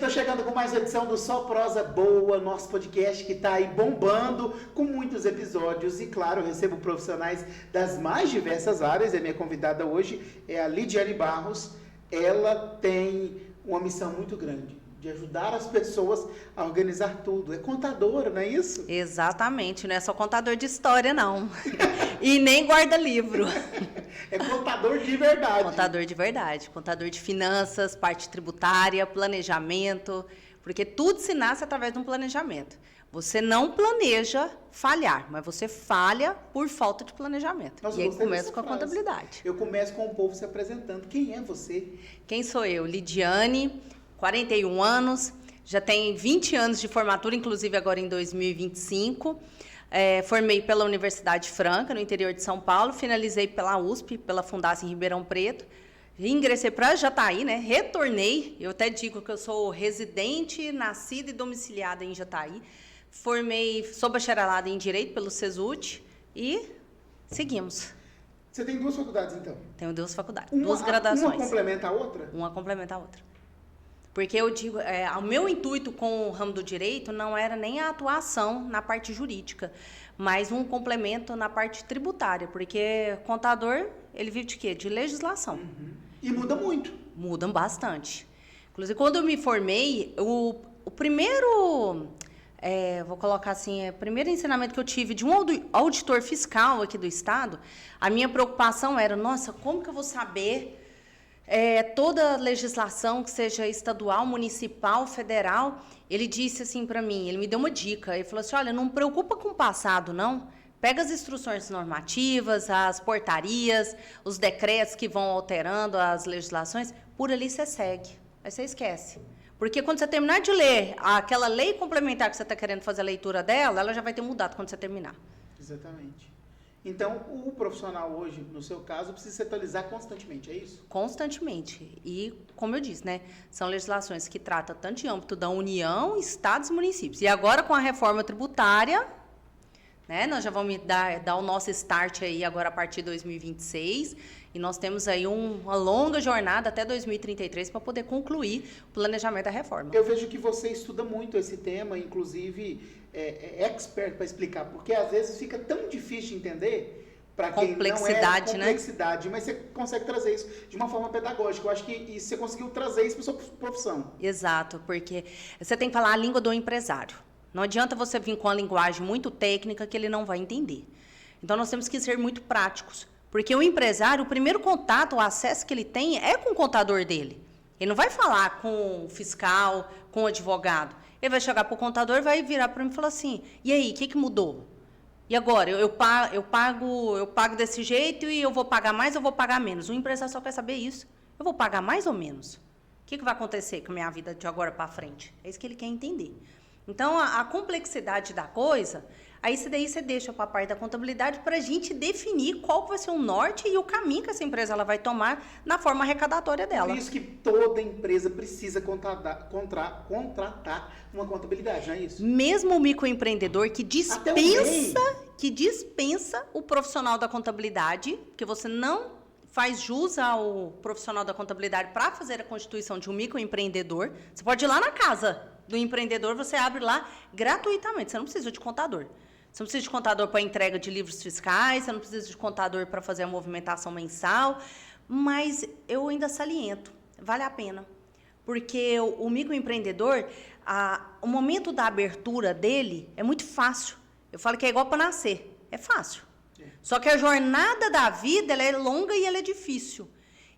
estou chegando com mais uma edição do Só Prosa Boa, nosso podcast que está aí bombando com muitos episódios. E claro, eu recebo profissionais das mais diversas áreas. A minha convidada hoje é a Lidiane Barros. Ela tem uma missão muito grande, de ajudar as pessoas a organizar tudo. É contadora, não é isso? Exatamente, não é só contador de história, não. E nem guarda-livro. É contador de verdade. Contador de verdade. Contador de finanças, parte tributária, planejamento. Porque tudo se nasce através de um planejamento. Você não planeja falhar, mas você falha por falta de planejamento. Nossa, e aí começa com a frase. Contabilidade. Eu começo com o povo se apresentando. Quem é você? Quem sou eu? Lidiane, 41 anos, já tem 20 anos de formatura, inclusive agora em 2025. Formei pela Universidade Franca, no interior de São Paulo, finalizei pela USP, pela Fundação em Ribeirão Preto, ingressei para Jataí, né? Retornei, eu até digo que eu sou residente, nascida e domiciliada em Jataí. Sou bacharelada em Direito pelo CESUT e seguimos. Você tem duas faculdades, então? Tenho duas faculdades, duas graduações. Uma complementa a outra? Uma complementa a outra. Porque eu digo, o meu intuito com o ramo do direito não era nem a atuação na parte jurídica, mas um complemento na parte tributária, porque contador, ele vive de quê? De legislação. Uhum. E muda muito. Mudam bastante. Inclusive, quando eu me formei, o primeiro, vou colocar assim, o primeiro ensinamento que eu tive de um auditor fiscal aqui do Estado, a minha preocupação era, nossa, como que eu vou saber toda a legislação, que seja estadual, municipal, federal? Ele disse assim para mim, ele me deu uma dica, ele falou assim, olha, não preocupa com o passado, não. Pega as instruções normativas, as portarias, os decretos que vão alterando as legislações, por ali você segue, aí você esquece. Porque quando você terminar de ler aquela lei complementar que você está querendo fazer a leitura dela, ela já vai ter mudado quando você terminar. Exatamente. Então, o profissional hoje, no seu caso, precisa se atualizar constantemente, é isso? Constantemente. E, como eu disse, né, são legislações que tratam tanto de âmbito da União, estados e municípios. E agora, com a reforma tributária, né, nós já vamos dar o nosso start aí agora a partir de 2026. E nós temos aí uma longa jornada até 2033 para poder concluir o planejamento da reforma. Eu vejo que você estuda muito esse tema, inclusive é expert para explicar, porque às vezes fica tão difícil de entender para quem não é complexidade, mas você consegue trazer isso de uma forma pedagógica. Eu acho que você conseguiu trazer isso para sua profissão. Exato, porque você tem que falar a língua do empresário. Não adianta você vir com uma linguagem muito técnica que ele não vai entender. Então, nós temos que ser muito práticos. Porque o empresário, o primeiro contato, o acesso que ele tem é com o contador dele. Ele não vai falar com o fiscal, com o advogado. Ele vai chegar para o contador e vai virar para mim e falar assim, e aí, o que mudou? E agora, eu pago desse jeito e eu vou pagar mais ou vou pagar menos? O empresário só quer saber isso. Eu vou pagar mais ou menos? O que vai acontecer com a minha vida de agora para frente? É isso que ele quer entender. Então, a complexidade da coisa, aí daí você deixa para a parte da contabilidade para a gente definir qual vai ser o norte e o caminho que essa empresa ela vai tomar na forma arrecadatória dela. Por isso que toda empresa precisa contratar uma contabilidade, não é isso? Mesmo o microempreendedor que dispensa o profissional da contabilidade, que você não faz jus ao profissional da contabilidade para fazer a constituição de um microempreendedor, você pode ir lá na casa do empreendedor, você abre lá gratuitamente, você não precisa de contador. Você não precisa de contador para entrega de livros fiscais, você não precisa de contador para fazer a movimentação mensal, mas eu ainda saliento, vale a pena. Porque o microempreendedor, o momento da abertura dele é muito fácil. Eu falo que é igual para nascer, é fácil. Só que a jornada da vida ela é longa e ela é difícil.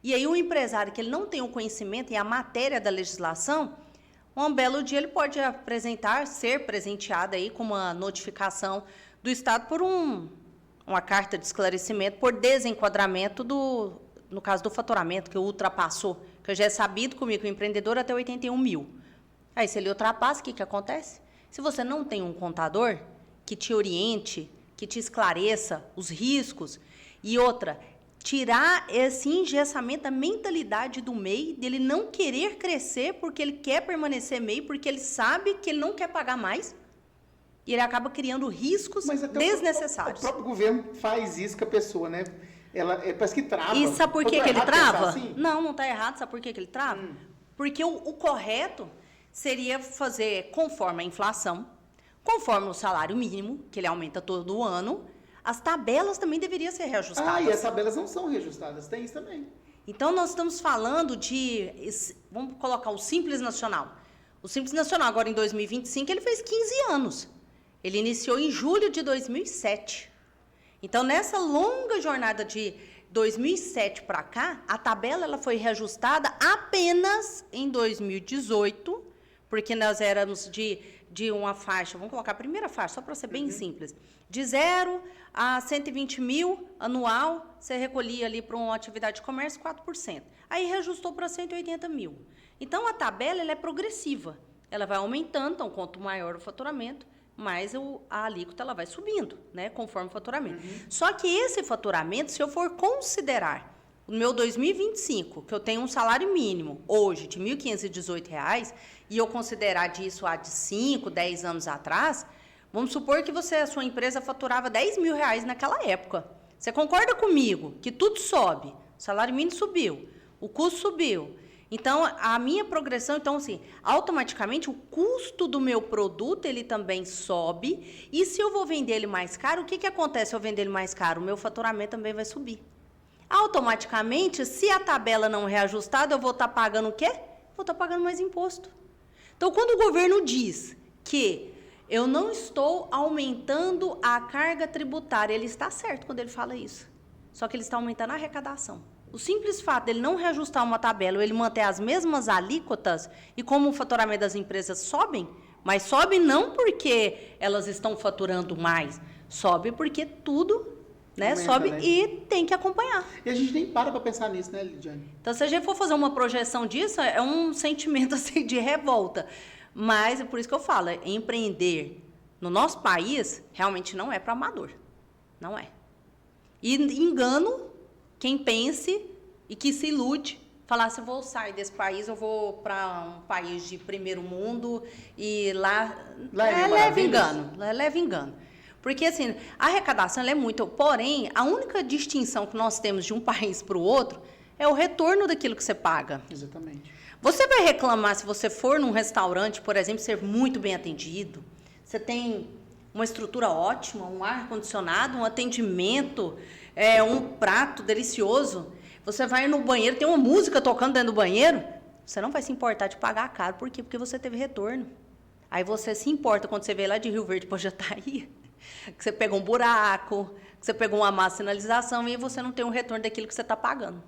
E aí o empresário que ele não tem o conhecimento e a matéria da legislação, um belo dia ele pode ser presenteado aí com uma notificação do Estado por uma carta de esclarecimento por desenquadramento no caso do faturamento, que ultrapassou, que já é sabido comigo, o empreendedor até 81 mil. Aí, se ele ultrapassa, o que acontece? Se você não tem um contador que te oriente, que te esclareça os riscos, e outra, tirar esse engessamento da mentalidade do MEI, dele não querer crescer porque ele quer permanecer MEI, porque ele sabe que ele não quer pagar mais, e ele acaba criando riscos desnecessários. O próprio governo faz isso com a pessoa, né? Ela parece que trava. E sabe por que ele trava? Assim? Não está errado. Sabe por que ele trava? Porque o correto seria fazer conforme a inflação, conforme o salário mínimo, que ele aumenta todo ano. As tabelas também deveriam ser reajustadas. E as tabelas não são reajustadas, tem isso também. Então, nós estamos falando de, vamos colocar o Simples Nacional. O Simples Nacional, agora em 2025, ele fez 15 anos. Ele iniciou em julho de 2007. Então, nessa longa jornada de 2007 para cá, a tabela ela foi reajustada apenas em 2018, porque nós éramos de uma faixa, vamos colocar a primeira faixa, só para ser bem simples, de 0 a 120 mil anual, você recolhia ali para uma atividade de comércio 4%. Aí reajustou para 180 mil. Então, a tabela ela é progressiva. Ela vai aumentando, então, quanto maior o faturamento, mais a alíquota ela vai subindo, né, conforme o faturamento. Só que esse faturamento, se eu for considerar o meu 2025, que eu tenho um salário mínimo hoje de R$ 1.518, e eu considerar disso há de 5, 10 anos atrás, vamos supor que a sua empresa faturava R$ 10.000 naquela época. Você concorda comigo que tudo sobe? O salário mínimo subiu, o custo subiu. Então, a minha progressão, assim, automaticamente o custo do meu produto, ele também sobe. E se eu vou vender ele mais caro, o que acontece se eu vender ele mais caro? O meu faturamento também vai subir. Automaticamente, se a tabela não reajustada, eu vou estar pagando o quê? Vou estar pagando mais imposto. Então, quando o governo diz que eu não estou aumentando a carga tributária, ele está certo quando ele fala isso. Só que ele está aumentando a arrecadação. O simples fato dele não reajustar uma tabela, ou ele manter as mesmas alíquotas, e como o faturamento das empresas sobem, mas sobe não porque elas estão faturando mais, sobe porque tudo, né, aumenta, sobe, né? E tem que acompanhar. E a gente nem para pensar nisso, né, Lidiane? Então, se a gente for fazer uma projeção disso, é um sentimento assim, de revolta. Mas é por isso que eu falo, empreender no nosso país realmente não é para amador. Não é. E engano quem pense e que se ilude, falar se eu vou sair desse país, eu vou para um país de primeiro mundo e lá é leve engano. Porque, assim, a arrecadação ela é muito... Porém, a única distinção que nós temos de um país para o outro é o retorno daquilo que você paga. Exatamente. Você vai reclamar se você for num restaurante, por exemplo, ser muito bem atendido, você tem uma estrutura ótima, um ar-condicionado, um atendimento, um prato delicioso. Você vai no banheiro, tem uma música tocando dentro do banheiro, você não vai se importar de pagar caro. Por quê? Porque você teve retorno. Aí você se importa quando você veio lá de Rio Verde para Jataí, que você pegou um buraco, que você pegou uma má sinalização e você não tem um retorno daquilo que você está pagando.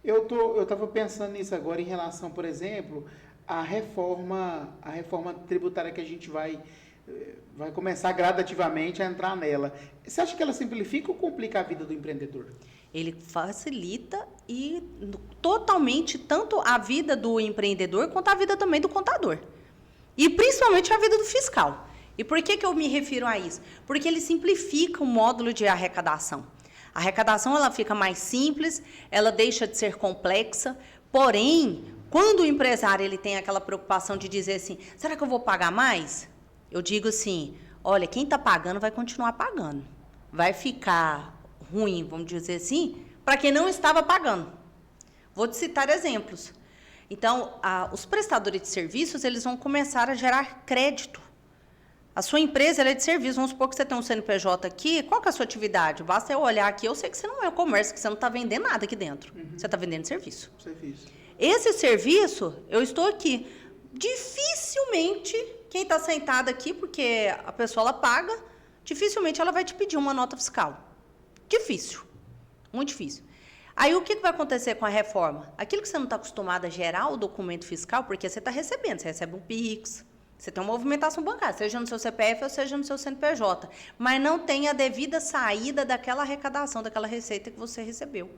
Eu estava pensando nisso agora em relação, por exemplo, à reforma tributária que a gente vai começar gradativamente a entrar nela. Você acha que ela simplifica ou complica a vida do empreendedor? Ele facilita e totalmente tanto a vida do empreendedor quanto a vida também do contador. E principalmente a vida do fiscal. E por que eu me refiro a isso? Porque ele simplifica o módulo de arrecadação. A arrecadação ela fica mais simples, ela deixa de ser complexa, porém, quando o empresário ele tem aquela preocupação de dizer assim, será que eu vou pagar mais? Eu digo assim, olha, quem está pagando vai continuar pagando. Vai ficar ruim, vamos dizer assim, para quem não estava pagando. Vou te citar exemplos. Então, os prestadores de serviços, eles vão começar a gerar crédito. A sua empresa ela é de serviço. Vamos supor que você tem um CNPJ aqui. Qual que é a sua atividade? Basta eu olhar aqui, eu sei que você não é um comércio, que você não está vendendo nada aqui dentro. Você está vendendo serviço. Esse serviço, eu estou aqui. Dificilmente, quem está sentado aqui, porque a pessoa ela paga, dificilmente ela vai te pedir uma nota fiscal. Difícil. Muito difícil. Aí, o que vai acontecer com a reforma? Aquilo que você não está acostumado a gerar o documento fiscal, porque você está recebendo. Você recebe um PIX, você tem uma movimentação bancária, seja no seu CPF ou seja no seu CNPJ. Mas não tem a devida saída daquela arrecadação, daquela receita que você recebeu.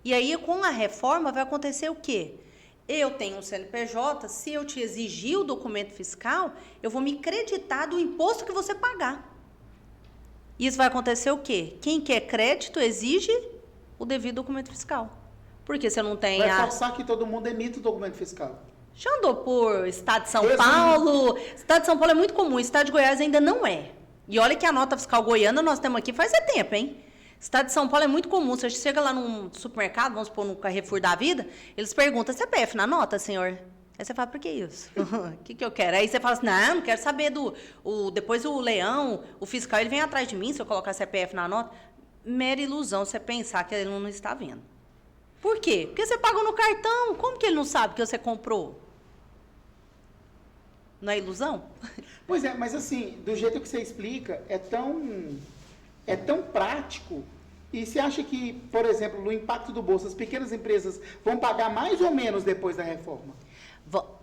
E aí, com a reforma, vai acontecer o quê? Eu tenho um CNPJ, se eu te exigir o documento fiscal, eu vou me creditar do imposto que você pagar. Isso vai acontecer o quê? Quem quer crédito exige o devido documento fiscal. Porque você não tem Vai forçar que todo mundo emita o documento fiscal. Já andou por Estado de São Paulo? Estado de São Paulo é muito comum, Estado de Goiás ainda não é. E olha que a nota fiscal goiana nós temos aqui faz tempo, hein? Estado de São Paulo é muito comum. Você chega lá num supermercado, vamos supor, no Carrefour da vida, eles perguntam, CPF na nota, senhor? Aí você fala, por que isso? O que eu quero? Aí você fala assim, não quero saber depois o leão, o fiscal, ele vem atrás de mim se eu colocar CPF na nota. Mera ilusão você pensar que ele não está vendo. Por quê? Porque você pagou no cartão. Como que ele não sabe que você comprou? Não é ilusão? Pois é, mas assim, do jeito que você explica, é tão prático. E você acha que, por exemplo, no impacto do bolso, as pequenas empresas vão pagar mais ou menos depois da reforma?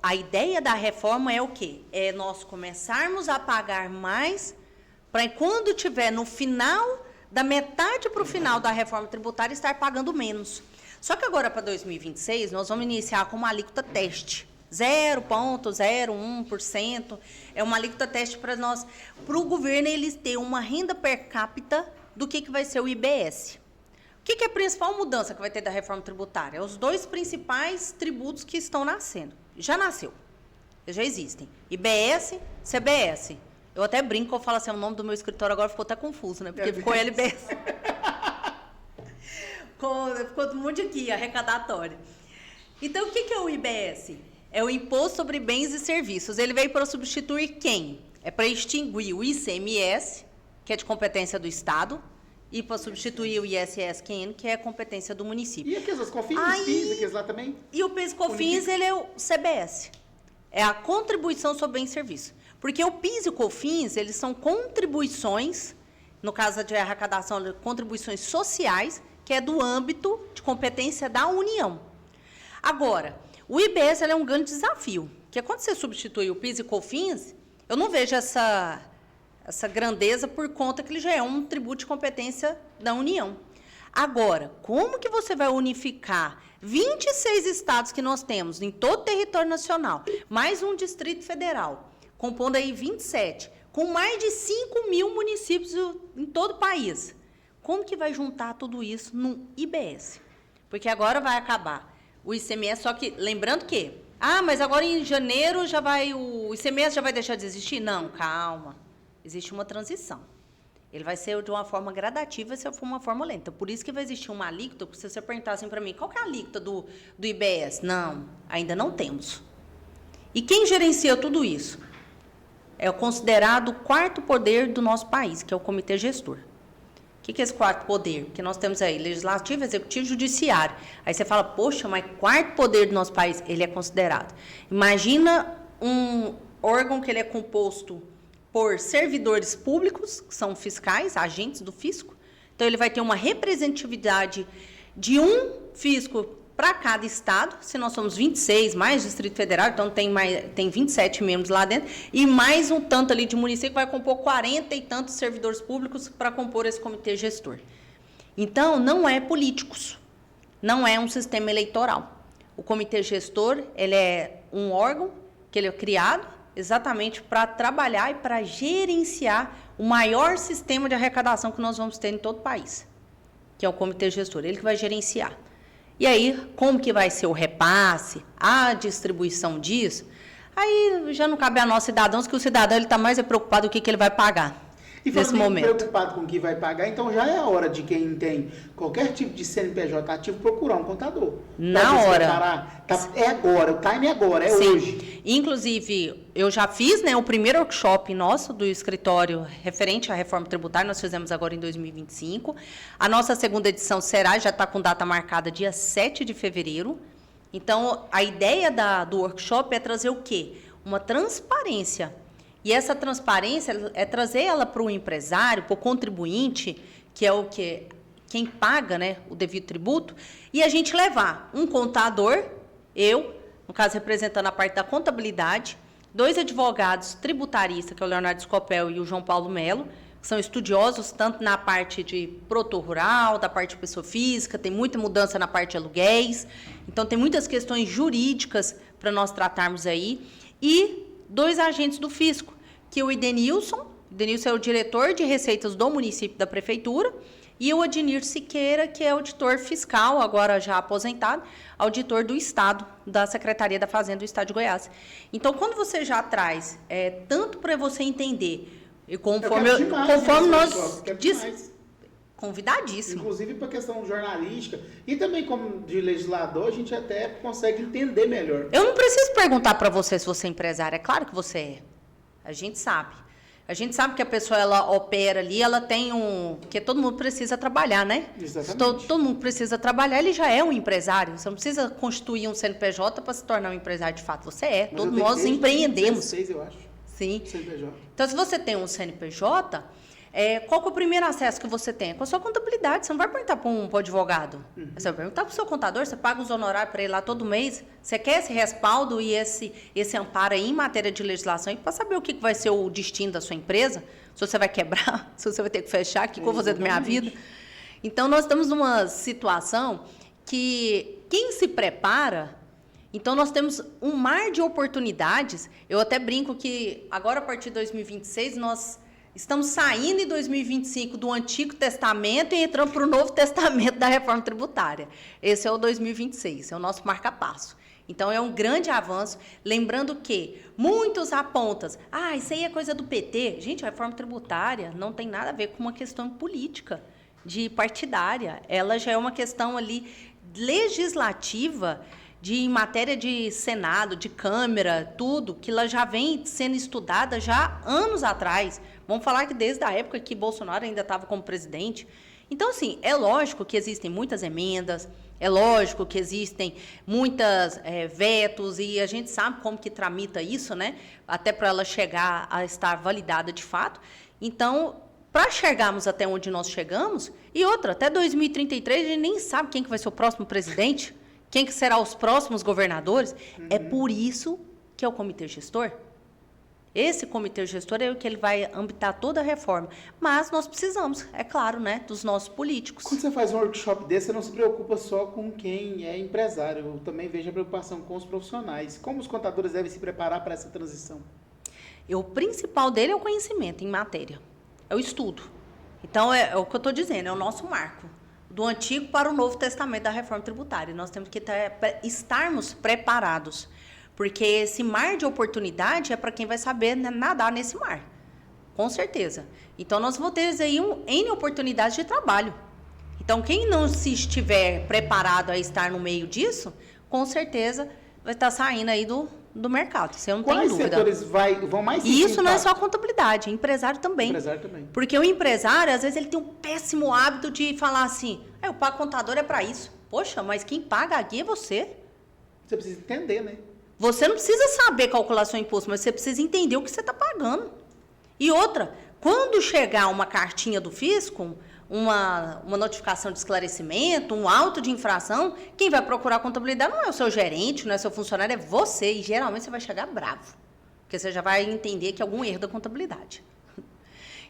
A ideia da reforma é o quê? É nós começarmos a pagar mais para quando tiver no final, da metade para o final da reforma tributária, estar pagando menos. Só que agora, para 2026, nós vamos iniciar com uma alíquota teste. 0,01%. É uma alíquota teste para o governo, eles ter uma renda per capita do que vai ser o IBS. O que é a principal mudança que vai ter da reforma tributária? Os dois principais tributos que estão nascendo. Já nasceu. Já existem. IBS, CBS. Eu até brinco, eu falo assim, o nome do meu escritório agora ficou até confuso, né? Porque ficou LBS. ficou um monte aqui, arrecadatório. Então, o que é o IBS? É o Imposto sobre Bens e Serviços. Ele veio para substituir quem? É para extinguir o ICMS, que é de competência do Estado, e para substituir o ISS-QN, que é competência do município. E aqueles COFINS, PIS, aqueles lá também? E o PIS-COFINS, ele é o CBS. É a contribuição sobre bens e serviços. Porque o PIS e o COFINS, eles são contribuições, no caso de arrecadação, contribuições sociais, que é do âmbito de competência da União. Agora, o IBS ele é um grande desafio, porque quando você substitui o PIS e COFINS, eu não vejo essa grandeza por conta que ele já é um tributo de competência da União. Agora, como que você vai unificar 26 estados que nós temos em todo o território nacional, mais um Distrito Federal, compondo aí 27, com mais de 5 mil municípios em todo o país? Como que vai juntar tudo isso no IBS? Porque agora vai acabar o ICMS, só que, lembrando que, mas agora em janeiro o ICMS já vai deixar de existir? Não, calma. Existe uma transição. Ele vai ser de uma forma gradativa, se for uma forma lenta. Por isso que vai existir uma alíquota, se você perguntar assim para mim, qual que é a alíquota do IBS? Não, ainda não temos. E quem gerencia tudo isso? É o considerado quarto poder do nosso país, que é o Comitê Gestor. O que é esse quarto poder? Porque nós temos aí legislativo, executivo e judiciário. Aí você fala, poxa, mas quarto poder do nosso país, ele é considerado. Imagina um órgão que ele é composto por servidores públicos, que são fiscais, agentes do fisco. Então, ele vai ter uma representatividade de um fisco para cada estado. Se nós somos 26, mais Distrito Federal, então tem 27 membros lá dentro, e mais um tanto ali de município, vai compor 40 e tantos servidores públicos para compor esse comitê gestor. Então, não é políticos, não é um sistema eleitoral. O comitê gestor, ele é um órgão que ele é criado exatamente para trabalhar e para gerenciar o maior sistema de arrecadação que nós vamos ter em todo o país, que é o comitê gestor, ele que vai gerenciar. E aí, como que vai ser o repasse, a distribuição disso? Aí já não cabe a nós cidadãos, que o cidadão está mais preocupado com o que ele vai pagar nesse momento. Preocupado com o que vai pagar, então já é a hora de quem tem qualquer tipo de CNPJ ativo procurar um contador. Na hora. É agora, o time é agora, é Sim. hoje. Inclusive, eu já fiz o primeiro workshop nosso do escritório referente à reforma tributária, nós fizemos agora em 2025. A nossa segunda edição já está com data marcada dia 7 de fevereiro. Então, a ideia do workshop é trazer o quê? Uma transparência. E essa transparência é trazer ela para o empresário, para o contribuinte, que é quem paga, o devido tributo, e a gente levar um contador, eu, no caso representando a parte da contabilidade, 2 advogados tributaristas, que é o Leonardo Scopel e o João Paulo Melo, que são estudiosos tanto na parte de produtor rural, da parte de pessoa física, tem muita mudança na parte de aluguéis, então tem muitas questões jurídicas para nós tratarmos aí, e 2 agentes do fisco, que é o Idenilson é o diretor de receitas do município da prefeitura, e o Adnir Siqueira, que é auditor fiscal, agora já aposentado, auditor do Estado, da Secretaria da Fazenda do Estado de Goiás. Então, quando você já traz, Convidadíssimo. Inclusive para a questão jornalística e também como de legislador, a gente até consegue entender melhor. Eu não preciso perguntar para você se você é empresário, é claro que você é. A gente sabe. A gente sabe que a pessoa, ela opera ali, ela tem porque todo mundo precisa trabalhar, né? Exatamente. Todo mundo precisa trabalhar, ele já é um empresário. Você não precisa constituir um CNPJ para se tornar um empresário de fato. Você é. Todos nós empreendemos. 16, eu acho. Sim. CNPJ. Então, se você tem um CNPJ, qual que é o primeiro acesso que você tem? Com a sua contabilidade. Você não vai perguntar para um advogado. Você vai perguntar para o seu contador, você paga os honorários para ele lá todo mês. Você quer esse respaldo e esse amparo aí em matéria de legislação para saber o que vai ser o destino da sua empresa? Se você vai quebrar, se você vai ter que fechar, o que eu vou fazer da minha vida? Então, nós estamos numa situação que quem se prepara... Então, nós temos um mar de oportunidades. Eu até brinco que agora, a partir de 2026, nós... estamos saindo em 2025 do Antigo Testamento e entrando para o Novo Testamento da reforma tributária. Esse é o 2026, é o nosso marca-passo. Então, é um grande avanço. Lembrando que muitos apontam, isso aí é coisa do PT. Gente, a reforma tributária não tem nada a ver com uma questão política, partidária. Ela já é uma questão ali legislativa, em matéria de Senado, de Câmara, tudo, que ela já vem sendo estudada já anos atrás. Vamos falar que desde a época que Bolsonaro ainda estava como presidente. Então, assim, é lógico que existem muitas emendas, é lógico que existem muitas vetos, e a gente sabe como que tramita isso, né? Até para ela chegar a estar validada de fato. Então, para chegarmos até onde nós chegamos, e outra, até 2033 a gente nem sabe quem que vai ser o próximo presidente, quem que será os próximos governadores. É por isso que é o comitê gestor. Esse comitê gestor é o que ele vai ambitar toda a reforma. Mas nós precisamos, é claro, né, dos nossos políticos. Quando você faz um workshop desse, você não se preocupa só com quem é empresário. Eu também vejo a preocupação com os profissionais. Como os contadores devem se preparar para essa transição? O principal dele é o conhecimento em matéria. É o estudo. Então, é o que eu estou dizendo, é o nosso marco. Do Antigo para o Novo Testamento da reforma tributária. Nós temos que estarmos preparados, porque esse mar de oportunidade é para quem vai saber nadar nesse mar, com certeza. Então, nós vamos ter aí N oportunidades de trabalho. Então, quem não se estiver preparado a estar no meio disso, com certeza vai estar saindo aí do mercado, você não tem dúvida. Quais setores vão mais E isso não é só contabilidade, é empresário também. Empresário também. Porque o empresário, às vezes, ele tem um péssimo hábito de falar assim, eu pago contador é para isso. Poxa, mas quem paga aqui é você. Você precisa entender, né? Você não precisa saber calcular seu imposto, mas você precisa entender o que você está pagando. E outra, quando chegar uma cartinha do fisco, uma notificação de esclarecimento, um auto de infração, quem vai procurar a contabilidade não é o seu gerente, não é seu funcionário, é você. E geralmente você vai chegar bravo, porque você já vai entender que é algum erro da contabilidade.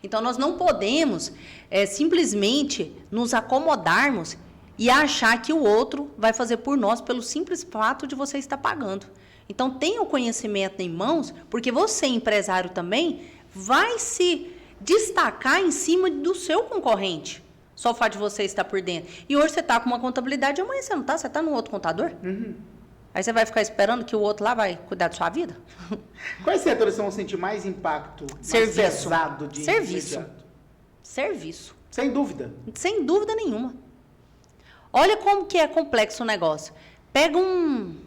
Então, nós não podemos simplesmente nos acomodarmos e achar que o outro vai fazer por nós pelo simples fato de você estar pagando. Então, tenha o conhecimento em mãos, porque você, empresário também, vai se destacar em cima do seu concorrente. Só o fato de você estar por dentro. E hoje você está com uma contabilidade, amanhã você não está, você está no outro contador. Aí você vai ficar esperando que o outro lá vai cuidar da sua vida? Quais setores vão sentir mais impacto? Serviço. Mais pesado de Serviço. imediato? Serviço. Sem dúvida. Sem dúvida nenhuma. Olha como que é complexo o negócio. Pega um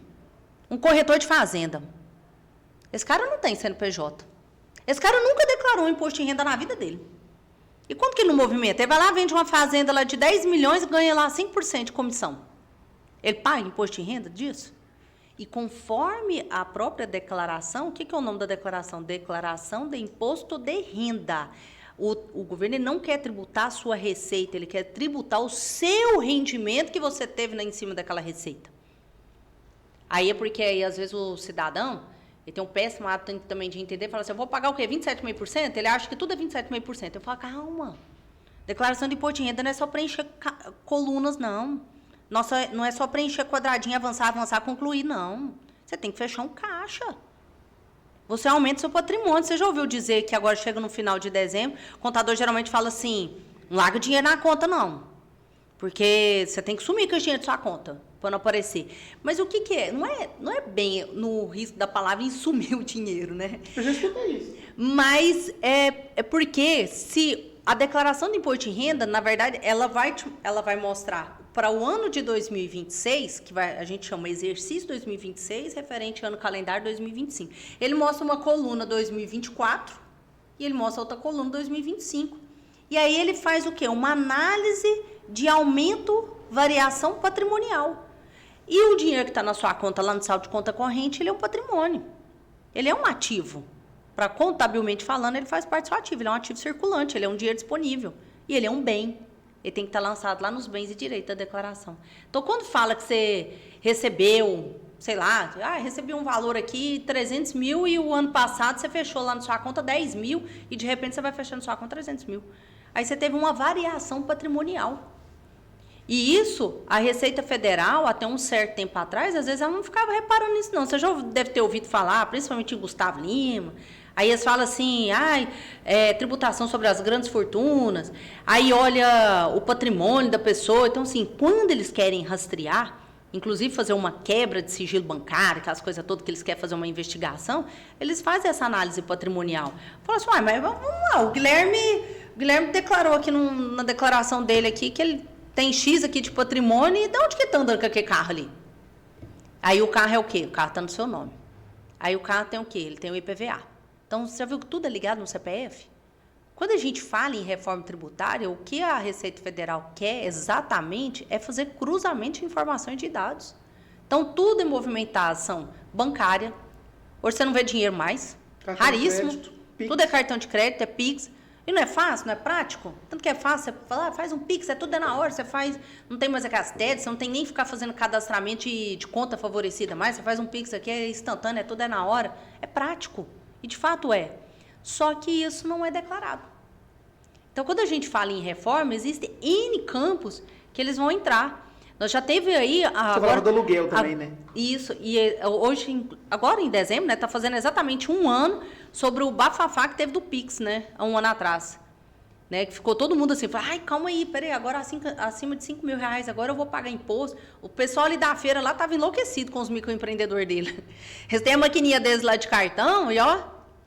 corretor de fazenda. Esse cara não tem CNPJ. Esse cara nunca declarou um imposto de renda na vida dele. E quanto que ele não movimenta? Ele vai lá, vende uma fazenda lá de 10 milhões e ganha lá 5% de comissão. Ele paga imposto de renda disso? E conforme a própria declaração, o que é o nome da declaração? Declaração de imposto de renda. O governo ele não quer tributar a sua receita, ele quer tributar o seu rendimento que você teve em cima daquela receita. Aí é porque, aí, às vezes, o cidadão ele tem um péssimo hábito também de entender, fala assim, eu vou pagar o quê? 27,5%? Ele acha que tudo é 27,5%. Eu falo, calma, declaração de imposto de renda não é só preencher colunas, não. Nossa, não é só preencher quadradinho, avançar, concluir, não. Você tem que fechar um caixa. Você aumenta seu patrimônio. Você já ouviu dizer que agora chega no final de dezembro, o contador geralmente fala assim, não larga o dinheiro na conta, não. Porque você tem que sumir com o dinheiro da sua conta, para não aparecer. Mas o que é? Não é bem no risco da palavra em sumir o dinheiro, né? Eu já escutei isso. Mas é porque se A declaração de imposto de renda, na verdade, ela vai mostrar para o ano de 2026, que a gente chama exercício 2026, referente ao ano calendário 2025. Ele mostra uma coluna 2024 e ele mostra outra coluna 2025. E aí ele faz o quê? Uma análise de aumento, variação patrimonial. E o dinheiro que está na sua conta, lá no saldo de conta corrente, ele é um patrimônio. Ele é um ativo. Para contabilmente falando, ele faz parte do seu ativo. Ele é um ativo circulante, ele é um dinheiro disponível. E ele é um bem. Ele tem que estar lançado lá nos bens e direitos da declaração. Então, quando fala que você recebeu, sei lá, recebi um valor aqui, 300 mil, e o ano passado você fechou lá na sua conta 10 mil, e de repente você vai fechando na sua conta 300 mil. Aí você teve uma variação patrimonial. E isso, a Receita Federal, até um certo tempo atrás, às vezes ela não ficava reparando nisso, não. Você já deve ter ouvido falar, principalmente em Gustavo Lima. Aí eles falam assim, tributação sobre as grandes fortunas. Aí olha o patrimônio da pessoa. Então, assim, quando eles querem rastrear, inclusive fazer uma quebra de sigilo bancário, aquelas coisas todas que eles querem fazer uma investigação, eles fazem essa análise patrimonial. Falam assim, mas vamos lá, o Guilherme declarou aqui na declaração dele aqui que ele tem X aqui de patrimônio, e de onde que está andando com aquele carro ali? Aí o carro é o quê? O carro está no seu nome. Aí o carro tem o quê? Ele tem o IPVA. Então, você já viu que tudo é ligado no CPF? Quando a gente fala em reforma tributária, o que a Receita Federal quer exatamente é fazer cruzamento de informações de dados. Então, tudo é movimentação bancária. Hoje você não vê dinheiro mais. Cartão raríssimo. de crédito, tudo é cartão de crédito, é Pix. E não é fácil, não é prático? Tanto que é fácil, você fala, faz um Pix, tudo na hora, você faz, não tem mais aquelas TEDs, você não tem nem que ficar fazendo cadastramento de conta favorecida mais, você faz um Pix aqui, é instantâneo, tudo na hora. É prático. E de fato é. Só que isso não é declarado. Então, quando a gente fala em reforma, existem N campos que eles vão entrar. Nós já teve aí... Você falava do aluguel também, né? Isso. E hoje, agora em dezembro, né, tá fazendo exatamente um ano sobre o bafafá que teve do Pix, né? Há um ano atrás. Né, que ficou todo mundo assim, calma aí, peraí, agora acima de 5 mil reais, agora eu vou pagar imposto. O pessoal ali da feira lá estava enlouquecido com os microempreendedores dele. Eles têm a maquininha deles lá de cartão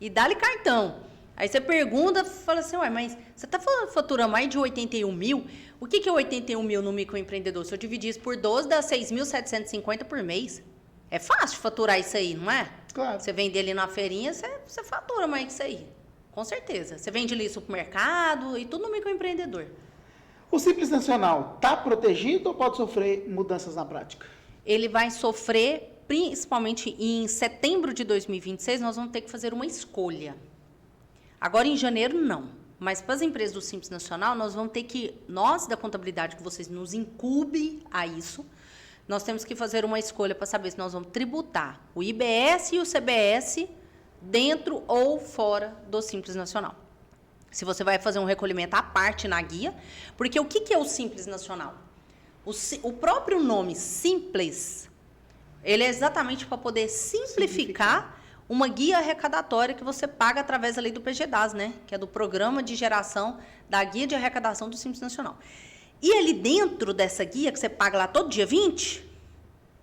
e dá-lhe cartão. Aí você pergunta, fala assim, mas você está faturando mais de 81 mil? O que é 81 mil no microempreendedor? Se eu dividir isso por 12, dá 6.750 por mês. É fácil faturar isso aí, não é? Claro. Você vende ali na feirinha, você fatura mais que isso aí. Com certeza. Você vende ali no supermercado e tudo no microempreendedor. O Simples Nacional está protegido ou pode sofrer mudanças na prática? Ele vai sofrer, principalmente em setembro de 2026, nós vamos ter que fazer uma escolha. Agora, em janeiro, não. Mas para as empresas do Simples Nacional, nós vamos ter que, nós da contabilidade, que vocês nos incubem a isso, nós temos que fazer uma escolha para saber se nós vamos tributar o IBS e o CBS dentro ou fora do Simples Nacional. Se você vai fazer um recolhimento à parte na guia, porque o que é o Simples Nacional? O próprio nome Simples, ele é exatamente para poder simplificar uma guia arrecadatória que você paga através da lei do PGDAS, né? Que é do Programa de Geração da Guia de Arrecadação do Simples Nacional. E ali dentro dessa guia, que você paga lá todo dia 20,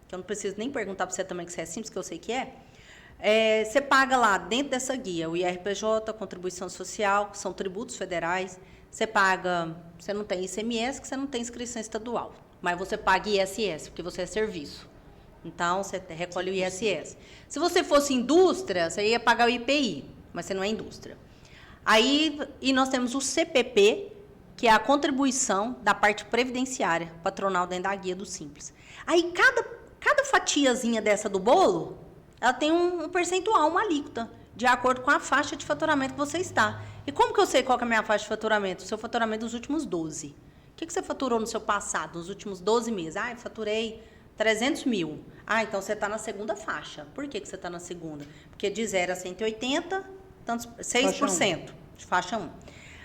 que eu não preciso nem perguntar para você também que você é simples, que eu sei que você paga lá dentro dessa guia o IRPJ, contribuição social, que são tributos federais. Você paga, você não tem ICMS, que você não tem inscrição estadual, mas você paga ISS, porque você é serviço. Então, você recolhe o ISS. Se você fosse indústria, você ia pagar o IPI, mas você não é indústria. Aí, e nós temos o CPP, que é a contribuição da parte previdenciária, patronal dentro da guia do Simples. Aí, cada fatiazinha dessa do bolo, ela tem um percentual, uma alíquota, de acordo com a faixa de faturamento que você está. E como que eu sei qual que é a minha faixa de faturamento? O seu faturamento dos últimos 12. O que você faturou no seu passado, nos últimos 12 meses? Eu faturei 300 mil. Então você está na segunda faixa. Por que você está na segunda? Porque de 0 a 180, 6% de faixa 1.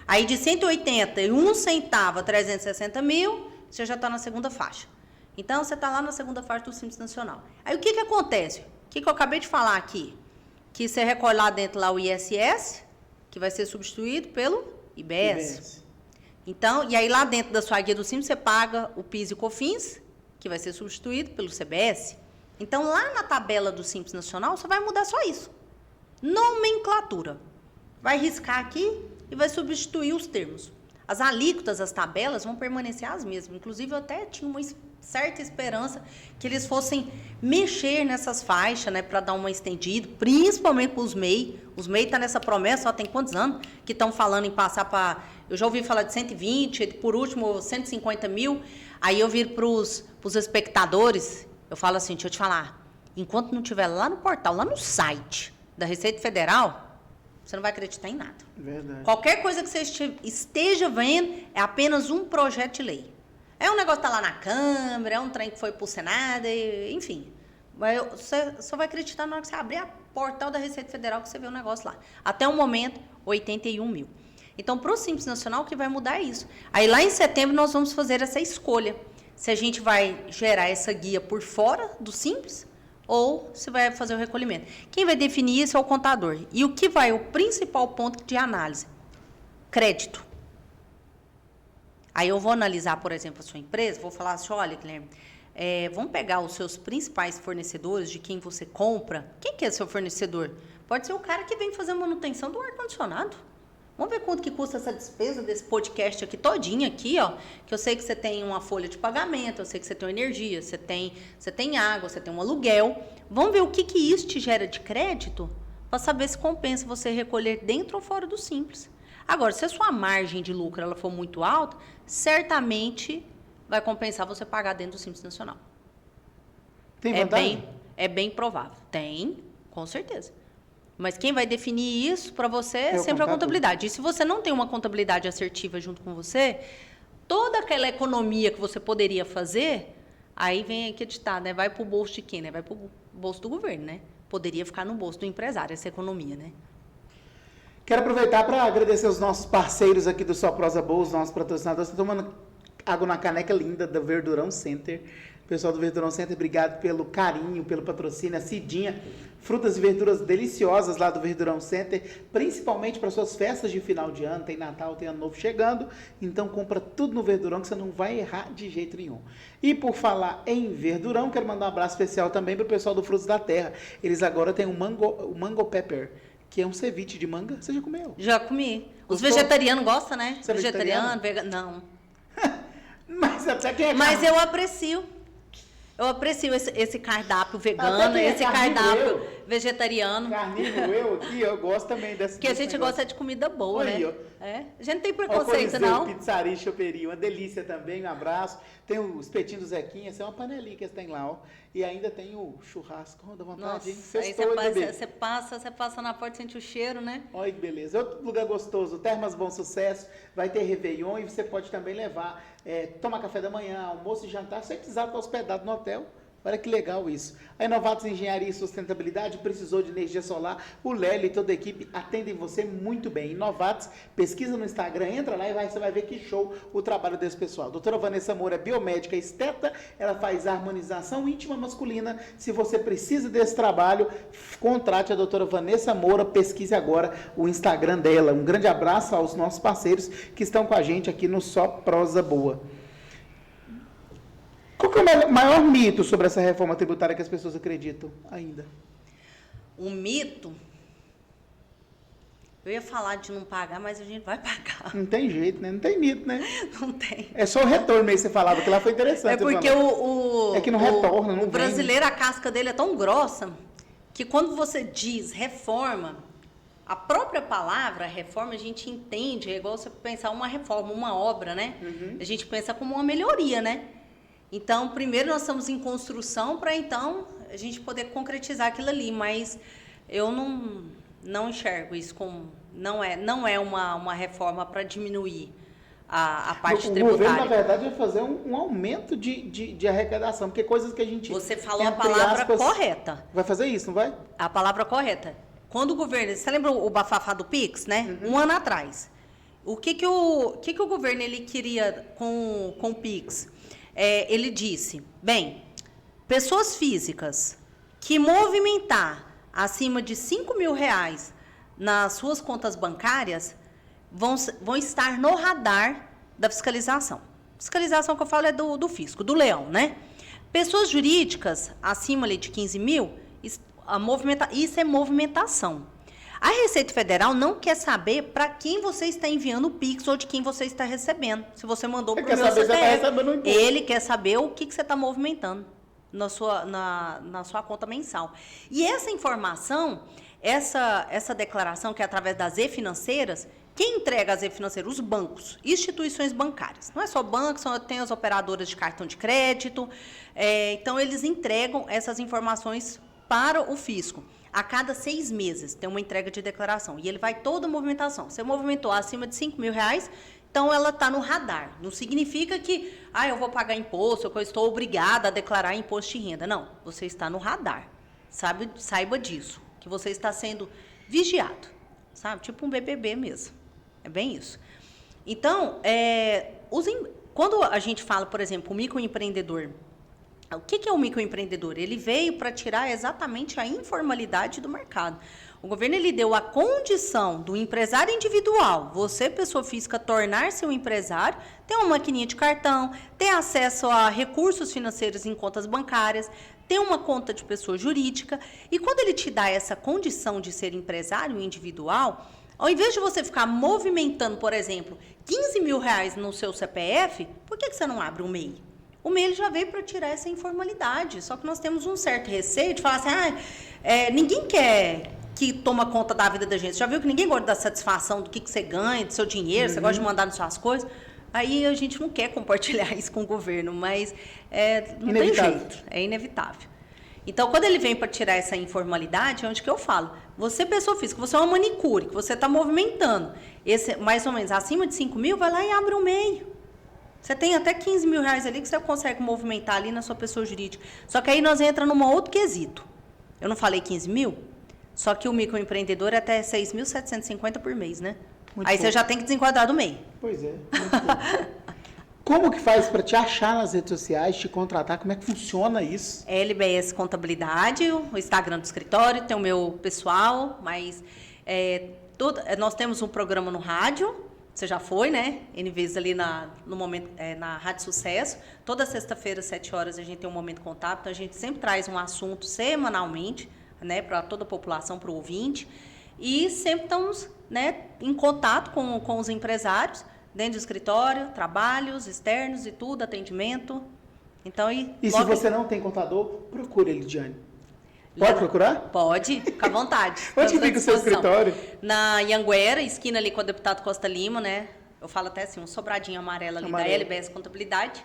Aí de 180 e 1 centavo a 360 mil, você já está na segunda faixa. Então você está lá na segunda faixa do Simples Nacional. Aí o que acontece? O que eu acabei de falar aqui? Que você recolhe lá dentro lá o ISS, que vai ser substituído pelo IBS. Então, e aí lá dentro da sua guia do Simples, você paga o PIS e o COFINS, que vai ser substituído pelo CBS. Então, lá na tabela do Simples Nacional, você vai mudar só isso. Nomenclatura. Vai riscar aqui e vai substituir os termos. As alíquotas, as tabelas vão permanecer as mesmas. Inclusive, eu até tinha uma certa esperança que eles fossem mexer nessas faixas, né, para dar uma estendida, principalmente para os MEI. Os MEI estão nessa promessa, só tem quantos anos que estão falando em passar para... Eu já ouvi falar de 120, por último, 150 mil. Aí eu viro para os espectadores, eu falo assim, deixa eu te falar, enquanto não estiver lá no portal, lá no site da Receita Federal, você não vai acreditar em nada. Verdade. Qualquer coisa que você esteja vendo é apenas um projeto de lei. É um negócio que está lá na Câmara, é um trem que foi para o Senado, enfim. Mas você só vai acreditar na hora que você abrir o portal da Receita Federal que você vê o negócio lá. Até o momento, 81 mil. Então, para o Simples Nacional, o que vai mudar é isso. Aí, lá em setembro, nós vamos fazer essa escolha. Se a gente vai gerar essa guia por fora do Simples ou se vai fazer o recolhimento. Quem vai definir isso é o contador. E o que vai, o principal ponto de análise? Crédito. Aí eu vou analisar, por exemplo, a sua empresa, vou falar assim, olha, Guilherme, vamos pegar os seus principais fornecedores, de quem você compra. Quem que é seu fornecedor? Pode ser o cara que vem fazer a manutenção do ar-condicionado. Vamos ver quanto que custa essa despesa desse podcast aqui todinho aqui, ó. Que eu sei que você tem uma folha de pagamento, eu sei que você tem energia, você tem água, você tem um aluguel. Vamos ver o que isso te gera de crédito para saber se compensa você recolher dentro ou fora do Simples. Agora, se a sua margem de lucro ela for muito alta, certamente vai compensar você pagar dentro do Simples Nacional. Tem vantagem? É bem provável. Tem, com certeza. Mas quem vai definir isso para você é sempre a contabilidade. E se você não tem uma contabilidade assertiva junto com você, toda aquela economia que você poderia fazer, aí vem aqui ditado, né? Vai para o bolso de quem, né? Vai para o bolso do governo, né? Poderia ficar no bolso do empresário, essa economia, né? Quero aproveitar para agradecer os nossos parceiros aqui do Só Prosa Boa, os nossos patrocinadores. Estou tomando água na caneca linda do Verdurão Center. Pessoal do Verdurão Center, obrigado pelo carinho, pelo patrocínio. A Cidinha, frutas e verduras deliciosas lá do Verdurão Center, principalmente para suas festas de final de ano. Tem Natal, tem Ano Novo chegando, então compra tudo no Verdurão que você não vai errar de jeito nenhum. E por falar em Verdurão, quero mandar um abraço especial também para o pessoal do Frutos da Terra. Eles agora têm o Mango Pepper, que é um ceviche de manga. Você já comeu? Já comi. Os Gostou? Vegetarianos gostam, né? Você é vegetariano? Vegano, não. Mas até quem é Mas eu aprecio. Eu aprecio esse cardápio vegano, esse cardápio vegetariano. Carnívoro eu aqui, eu gosto também dessa. Porque a gente gosta de comida boa, aí, né? A gente não tem preconceito, não. Pizzaria Choperia, uma delícia também, um abraço. Tem o espetinho do Zequinha, essa é uma panelinha que eles têm lá, ó. E ainda tem o churrasco, dá vontade, nossa, hein? Aí você passa na porta e sente o cheiro, né? Olha que beleza. Outro lugar gostoso, Termas Bom Sucesso, vai ter Réveillon e você pode também levar, tomar café da manhã, almoço e jantar, sem precisar estar hospedado no hotel. Olha que legal isso. A Inovatos Engenharia e Sustentabilidade precisou de energia solar. O Lélio e toda a equipe atendem você muito bem. Inovatos, pesquisa no Instagram, entra lá e você vai ver que show o trabalho desse pessoal. Doutora Vanessa Moura é biomédica esteta, ela faz harmonização íntima masculina. Se você precisa desse trabalho, contrate a doutora Vanessa Moura, pesquise agora o Instagram dela. Um grande abraço aos nossos parceiros que estão com a gente aqui no Só Prosa Boa. Qual que é o maior mito sobre essa reforma tributária que as pessoas acreditam ainda? O mito? Eu ia falar de não pagar, mas a gente vai pagar. Não tem jeito, né? Não tem mito, né? Não tem. É só o retorno aí que você falava, que lá foi interessante. É porque é que não retorna, não o brasileiro, a casca dele é tão grossa que quando você diz reforma, a própria palavra reforma a gente entende, é igual você pensar uma reforma, uma obra, né? Uhum. A gente pensa como uma melhoria, né? Então, primeiro nós estamos em construção para, então, a gente poder concretizar aquilo ali. Mas eu não enxergo isso como... Não é uma reforma para diminuir a parte tributária. O governo, na verdade, vai fazer um aumento de arrecadação, porque coisas que a gente... Você falou a palavra correta. Vai fazer isso, não vai? A palavra correta. Quando o governo... Você lembra o bafafá do Pix, né? Uhum. Um ano atrás. O que o governo ele queria com o Pix? Ele disse, bem, pessoas físicas que movimentar acima de R$5.000 nas suas contas bancárias vão estar no radar da fiscalização. Fiscalização que eu falo é do fisco, do leão, né? Pessoas jurídicas acima ali de 15 mil, isso é movimentação. A Receita Federal não quer saber para quem você está enviando o Pix ou de quem você está recebendo. Se você mandou para o meu CPF, ele quer saber o que você está movimentando na sua conta mensal. E essa informação, essa declaração, que é através das e-financeiras, quem entrega as e-financeiras? Os bancos, instituições bancárias. Não é só bancos, tem as operadoras de cartão de crédito. Então, eles entregam essas informações para o fisco. A cada 6 meses tem uma entrega de declaração. E ele vai toda a movimentação. Você movimentou acima de R$5.000, então ela está no radar. Não significa que eu vou pagar imposto, ou que eu estou obrigada a declarar imposto de renda. Não, você está no radar. Saiba disso, que você está sendo vigiado. Sabe? Tipo um BBB mesmo. É bem isso. Então, quando a gente fala, por exemplo, o microempreendedor, o que é o microempreendedor? Ele veio para tirar exatamente a informalidade do mercado. O governo ele deu a condição do empresário individual, você, pessoa física, tornar-se um empresário, ter uma maquininha de cartão, ter acesso a recursos financeiros em contas bancárias, ter uma conta de pessoa jurídica. E quando ele te dá essa condição de ser empresário individual, ao invés de você ficar movimentando, por exemplo, R$15.000 no seu CPF, por que você não abre um MEI? O MEI já veio para tirar essa informalidade. Só que nós temos um certo receio de falar assim, ninguém quer que toma conta da vida da gente. Já viu que ninguém gosta da satisfação do que você ganha, do seu dinheiro, você gosta de mandar nas suas coisas. Aí a gente não quer compartilhar isso com o governo, mas não tem jeito, é inevitável. Então, quando ele vem para tirar essa informalidade, é onde que eu falo. Você, pessoa física, você é uma manicure, que você está movimentando, mais ou menos acima de 5 mil, vai lá e abre um MEI. Você tem até R$15.000 ali que você consegue movimentar ali na sua pessoa jurídica. Só que aí nós entramos num outro quesito. Eu não falei 15 mil? Só que o microempreendedor é até 6.750 por mês, né? Aí você já tem que desenquadrar do MEI. Pois é. Como que faz para te achar nas redes sociais, te contratar? Como é que funciona isso? LBS Contabilidade, o Instagram do escritório, tem o meu pessoal, mas nós temos um programa no rádio. Você já foi, né? N vezes ali no momento, na Rádio Sucesso. Toda sexta-feira, às 7 horas, a gente tem um Momento Contábil. Então, a gente sempre traz um assunto semanalmente, né, para toda a população, para o ouvinte. E sempre estamos, né, em contato com os empresários, dentro do escritório, trabalhos externos e tudo, atendimento. Então, se você não tem contador, procure ele, Lidiane. Pode procurar? Pode, fica à vontade. Onde fica o seu escritório? Na Anhanguera, esquina ali com o deputado Costa Lima, né? Eu falo até assim, um sobradinho amarelo ali da LBS Contabilidade,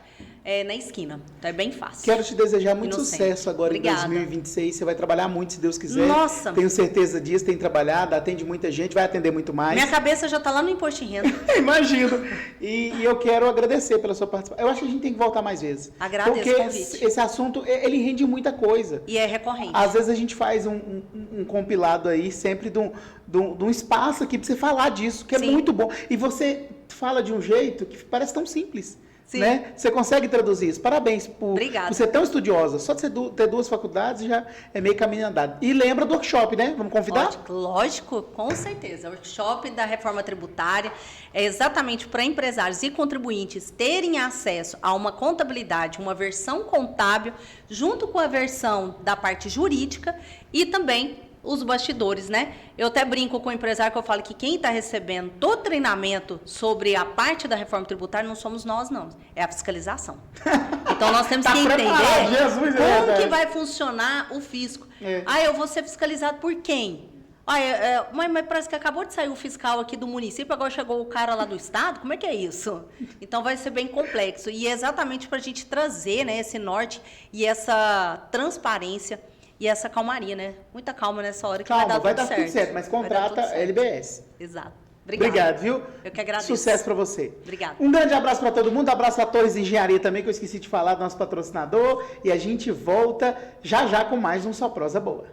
na esquina. Então é bem fácil. Quero te desejar muito sucesso agora. Obrigada. Em 2026. Você vai trabalhar muito, se Deus quiser. Nossa! Tenho certeza disso, tem trabalhado, atende muita gente, vai atender muito mais. Minha cabeça já está lá no imposto de renda. Imagino. E eu quero agradecer pela sua participação. Eu acho que a gente tem que voltar mais vezes. Agradeço o convite. Porque esse assunto, ele rende muita coisa. E é recorrente. Às vezes a gente faz um compilado aí, sempre de um espaço aqui para você falar disso, que é muito bom. E você fala de um jeito que parece tão simples. Sim. Né? Você consegue traduzir isso. Parabéns por ser tão estudiosa. Só de você ter 2 faculdades já é meio caminho andado. E lembra do workshop, né? Vamos convidar? Lógico, com certeza. O workshop da reforma tributária é exatamente para empresários e contribuintes terem acesso a uma contabilidade, uma versão contábil, junto com a versão da parte jurídica e também os bastidores, né? Eu até brinco com o empresário que eu falo que quem está recebendo todo treinamento sobre a parte da reforma tributária não somos nós, não. É a fiscalização. Então, nós temos que entender como que vai funcionar o fisco. Eu vou ser fiscalizado por quem? Mas parece que acabou de sair o fiscal aqui do município, agora chegou o cara lá do estado, como é que é isso? Então, vai ser bem complexo. E é exatamente para a gente trazer, né, esse norte e essa transparência e essa calmaria, né? Muita calma nessa hora que vai dar tudo certo. Mas contrata a LBS. Exato. Obrigado, viu? Eu que agradeço. Sucesso para você. Obrigada. Um grande abraço para todo mundo. Abraço para Torres Engenharia também, que eu esqueci de falar, do nosso patrocinador. E a gente volta já com mais um Só Prosa Boa.